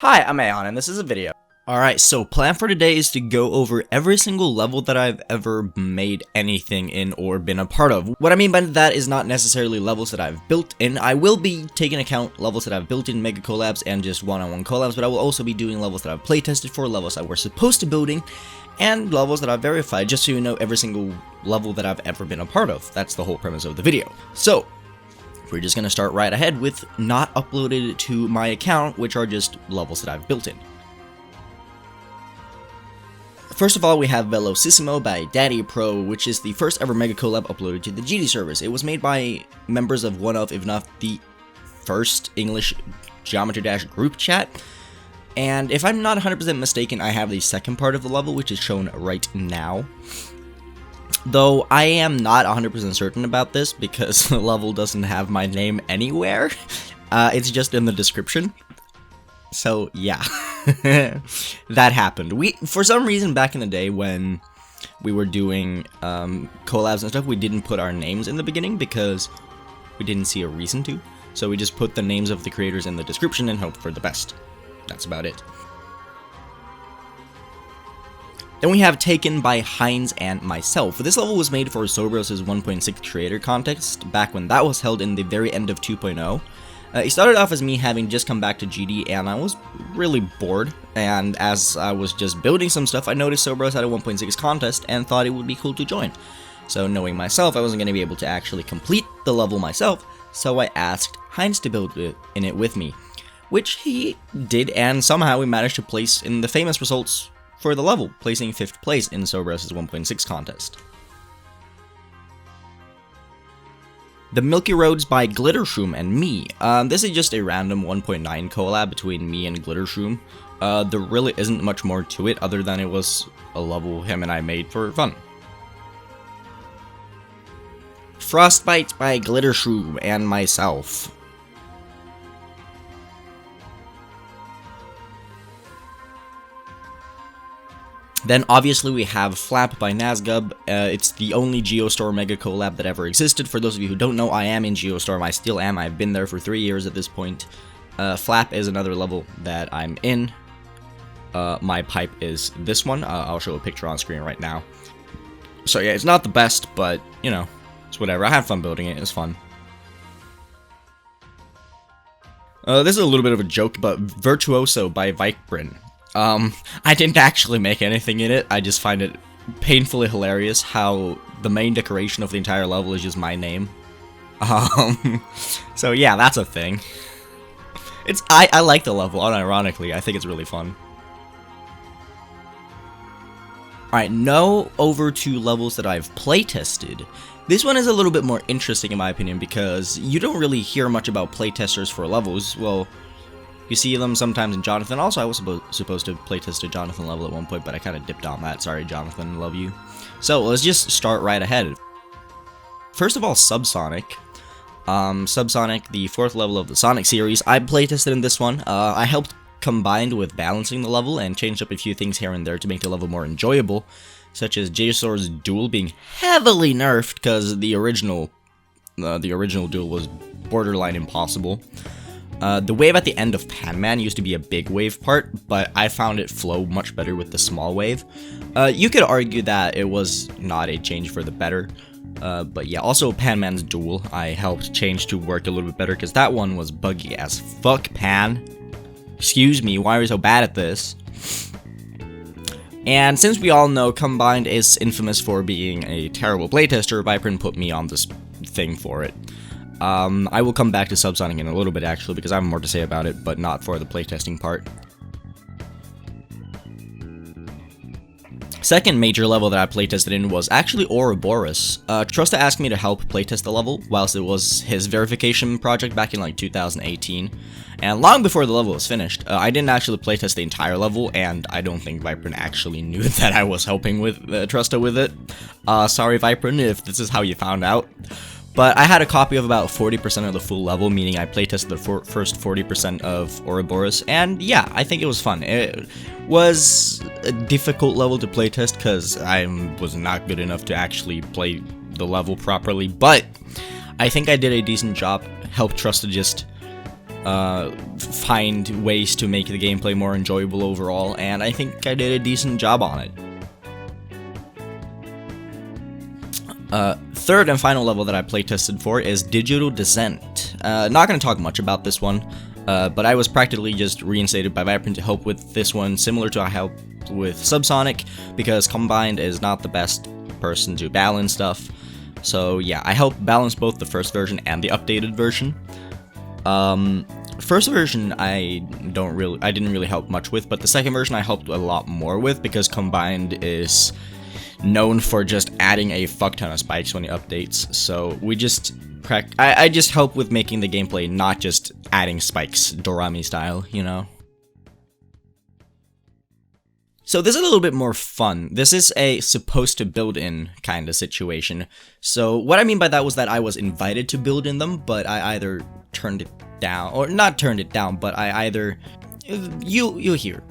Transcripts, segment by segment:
Hi, I'm Aeon, and this is a video. Alright, so plan for today is to go over every single level that I've ever made anything in or been a part of. What I mean by that is not necessarily levels that I've built in. I will be taking account levels that I've built in mega collabs and just one-on-one collabs, but I will also be doing levels that I've playtested for, levels that we're supposed to building, and levels that I've verified, just so you know every single level that I've ever been a part of. That's the whole premise of the video. So, we're just gonna start right ahead with not uploaded to my account, which are just levels that I've built in. First of all, we have Velocissimo by Daddy Pro, which is the first ever mega collab uploaded to the GD servers. It was made by members of one of, if not the first English Geometry Dash group chat. And if I'm not 100% mistaken, I have the second part of the level, which is shown right now. Though I am not 100% certain about this because the level doesn't have my name anywhere. It's just in the description. So yeah, that happened. For some reason back in the day when we were doing collabs and stuff, we didn't put our names in the beginning because we didn't see a reason to. So we just put the names of the creators in the description and hoped for the best. That's about it. Then we have Taken by Hinds and myself. This level was made for Zobro's 1.6 creator contest back when that was held in the very end of 2.0. It started off as me having just come back to GD and I was really bored, and as I was just building some stuff, I noticed Zobro's had a 1.6 contest and thought it would be cool to join. So knowing myself, I wasn't going to be able to actually complete the level myself, so I asked Hinds to build in it with me, which he did, and somehow we managed to place in the famous results for the level, placing 5th place in Zobro's 1.6 contest. The Milky Roads by Glittershroom and me. This is just a random 1.9 collab between me and Glittershroom. There really isn't much more to it other than it was a level him and I made for fun. Frostbite by Glittershroom and myself. Then obviously we have Flap by Nazgub. It's the only Geostorm mega collab that ever existed. For those of you who don't know, I am in Geostorm. I still am. I've been there for 3 years at this point. Flap is another level that I'm in. My pipe is this one. I'll show a picture on screen right now. So yeah, it's not the best, but you know, it's whatever. I had fun building it. It's fun. This is a little bit of a joke, but Virtuouso by Vikebrin. I didn't actually make anything in it. I just find it painfully hilarious how the main decoration of the entire level is just my name. So yeah, that's a thing. I like the level, unironically. I think it's really fun. Alright, now over to levels that I've playtested. This one is a little bit more interesting in my opinion because you don't really hear much about playtesters for levels. Well, you see them sometimes in Jonathan. Also, I was supposed to playtest a Jonathan level at one point, but I kind of dipped on that. Sorry, Jonathan, love you. So, let's just start right ahead. First of all, Subsonic. Subsonic, the 4th level of the Sonic series. I playtested in this one. I helped combined with balancing the level and changed up a few things here and there to make the level more enjoyable, such as Jasor's duel being heavily nerfed because the original duel was borderline impossible. The wave at the end of Pan-Man used to be a big wave part, but I found it flow much better with the small wave. You could argue that it was not a change for the better, but yeah, also Pan-Man's duel I helped change to work a little bit better, because that one was buggy as fuck, Pan. Excuse me, why are you so bad at this? And since we all know Combined is infamous for being a terrible playtester, Viprin put me on this thing for it. I will come back to Subsonic in a little bit actually because I have more to say about it, but not for the playtesting part. Second major level that I playtested in was actually Ouroboros. Trusta asked me to help playtest the level whilst it was his verification project back in like 2018. And long before the level was finished, I didn't actually playtest the entire level, and I don't think Viprin actually knew that I was helping with Trusta with it. Sorry Viprin if this is how you found out. But I had a copy of about 40% of the full level, meaning I playtested the first 40% of Ouroboros, and yeah, I think it was fun. It was a difficult level to playtest because I was not good enough to actually play the level properly, but I think I did a decent job. Helped Trusta just find ways to make the gameplay more enjoyable overall, and I think I did a decent job on it. Third and final level that I playtested for is Digital Descent. Not going to talk much about this one, but I was practically just reinstated by Viper to help with this one, similar to how I helped with Subsonic, because Combined is not the best person to balance stuff. So yeah, I helped balance both the first version and the updated version. First version I didn't really help much with, but the second version I helped a lot more with, because Combined is known for just adding a fuck ton of spikes when it updates. So we just I just help with making the gameplay not just adding spikes, Dorami style, you know. So this is a little bit more fun. This is a supposed to build in kind of situation. So what I mean by that was that I was invited to build in them, but I either turned it down, or not turned it down, but I either, you'll hear.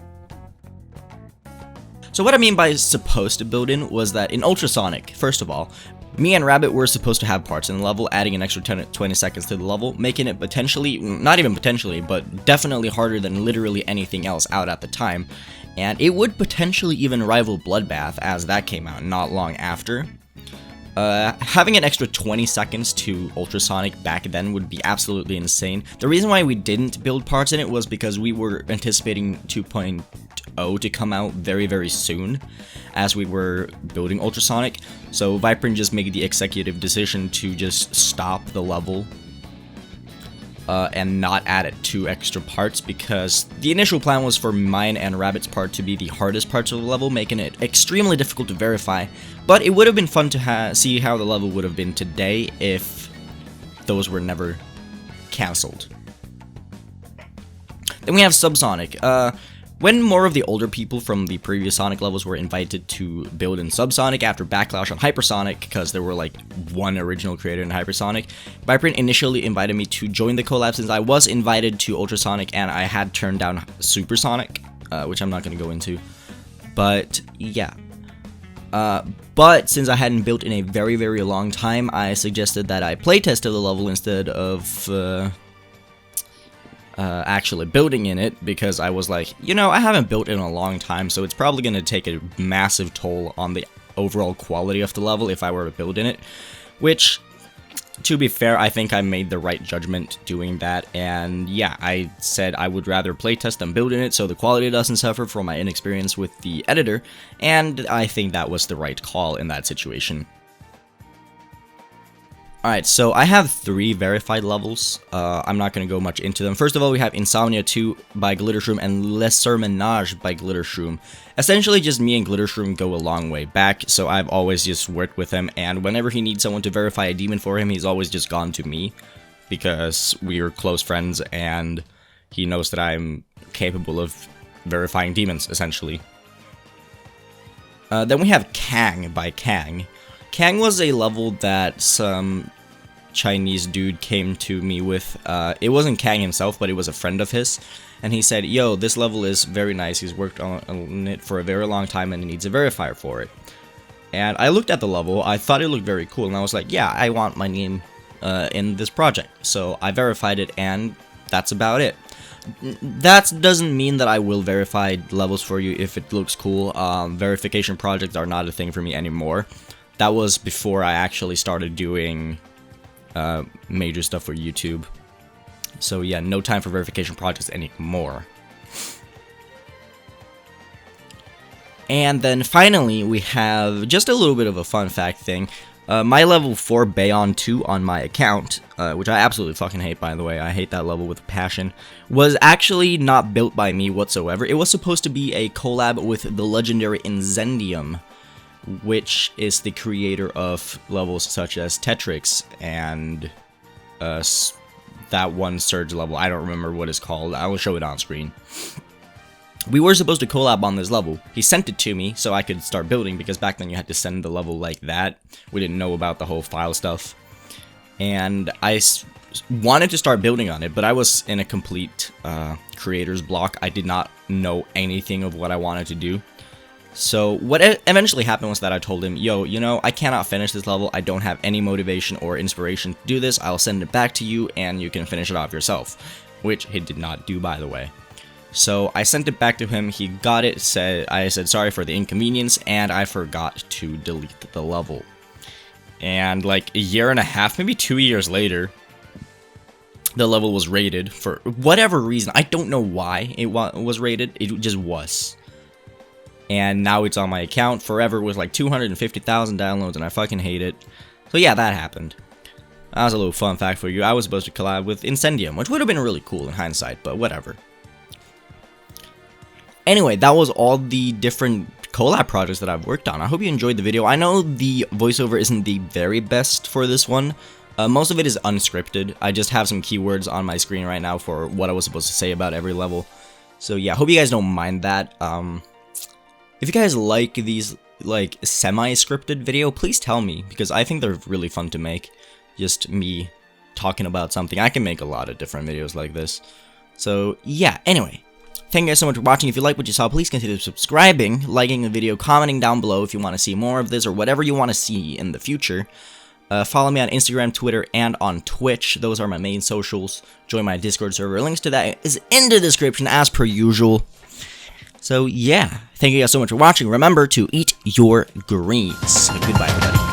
So what I mean by supposed to build in was that in Ultrasonic, first of all, me and Rabbit were supposed to have parts in the level, adding an extra 20 seconds to the level, making it potentially, not even potentially, but definitely harder than literally anything else out at the time. And it would potentially even rival Bloodbath, as that came out not long after. Having an extra 20 seconds to Ultrasonic back then would be absolutely insane. The reason why we didn't build parts in it was because we were anticipating 2.0 to come out very, very soon, as we were building Ultrasonic. So Viper just made the executive decision to just stop the level and not add 2 extra parts, because the initial plan was for mine and Rabbit's part to be the hardest parts of the level, making it extremely difficult to verify. But it would have been fun to see how the level would have been today if those were never cancelled. Then we have Subsonic. When more of the older people from the previous Sonic levels were invited to build in Subsonic after backlash on Hypersonic, because there were like one original creator in Hypersonic, Viper initially invited me to join the collab since I was invited to Ultrasonic and I had turned down Supersonic, which I'm not going to go into. But yeah. But since I hadn't built in a very, very long time, I suggested that I playtested the level instead of actually building in it, because I was like, you know, I haven't built in a long time, so it's probably going to take a massive toll on the overall quality of the level if I were to build in it, which, to be fair, I think I made the right judgment doing that. And yeah, I said I would rather playtest than build in it so the quality doesn't suffer from my inexperience with the editor, and I think that was the right call in that situation. Alright, so I have 3 verified levels. I'm not going to go much into them. First of all, we have Insomnia II by Glittershroom and Lesser Menage by Glittershroom. Essentially, just me and Glittershroom go a long way back, so I've always just worked with him, and whenever he needs someone to verify a demon for him, he's always just gone to me, because we're close friends, and he knows that I'm capable of verifying demons, essentially. Then we have Kang by Kang. Kang was a level that some Chinese dude came to me with. It wasn't Kang himself, but it was a friend of his, and he said, yo, this level is very nice, he's worked on it for a very long time and he needs a verifier for it. And I looked at the level, I thought it looked very cool, and I was like, yeah, I want my name in this project. So I verified it, and that's about it. That doesn't mean that I will verify levels for you if it looks cool. Verification projects are not a thing for me anymore. That was before I actually started doing major stuff for YouTube. So yeah, no time for verification projects anymore. And then finally, we have just a little bit of a fun fact thing. My level 4 Bayon 2 on my account, which I absolutely fucking hate, by the way, I hate that level with a passion, was actually not built by me whatsoever. It was supposed to be a collab with the legendary Inzendium, which is the creator of levels such as Tetrix and that one Surge level. I don't remember what it's called. I will show it on screen. We were supposed to collab on this level. He sent it to me so I could start building, because back then you had to send the level like that. We didn't know about the whole file stuff. And I wanted to start building on it, but I was in a complete creator's block. I did not know anything of what I wanted to do. So what eventually happened was that I told him, yo, you know, I cannot finish this level. I don't have any motivation or inspiration to do this. I'll send it back to you and you can finish it off yourself. which he did not do, by the way. So I sent it back to him, he got it, I said sorry for the inconvenience, and I forgot to delete the level. And like a year and a half, maybe 2 years later, the level was rated for whatever reason. I don't know why it was rated, it just was. And now it's on my account forever with like 250,000 downloads, and I fucking hate it. So yeah, that happened. That was a little fun fact for you. I was supposed to collab with Incendium, which would have been really cool in hindsight, but whatever. Anyway, that was all the different collab projects that I've worked on. I hope you enjoyed the video. I know the voiceover isn't the very best for this one. Most of it is unscripted. I just have some keywords on my screen right now for what I was supposed to say about every level. So yeah, hope you guys don't mind that. If you guys like these like semi-scripted video, please tell me, because I think they're really fun to make. Just me talking about something. I can make a lot of different videos like this. So yeah, anyway. Thank you guys so much for watching. If you like what you saw, please consider subscribing, liking the video, commenting down below if you want to see more of this or whatever you want to see in the future. Follow me on Instagram, Twitter, and on Twitch. Those are my main socials. Join my Discord server. Links to that is in the description as per usual. So yeah, thank you guys so much for watching. Remember to eat your greens. Goodbye, everybody.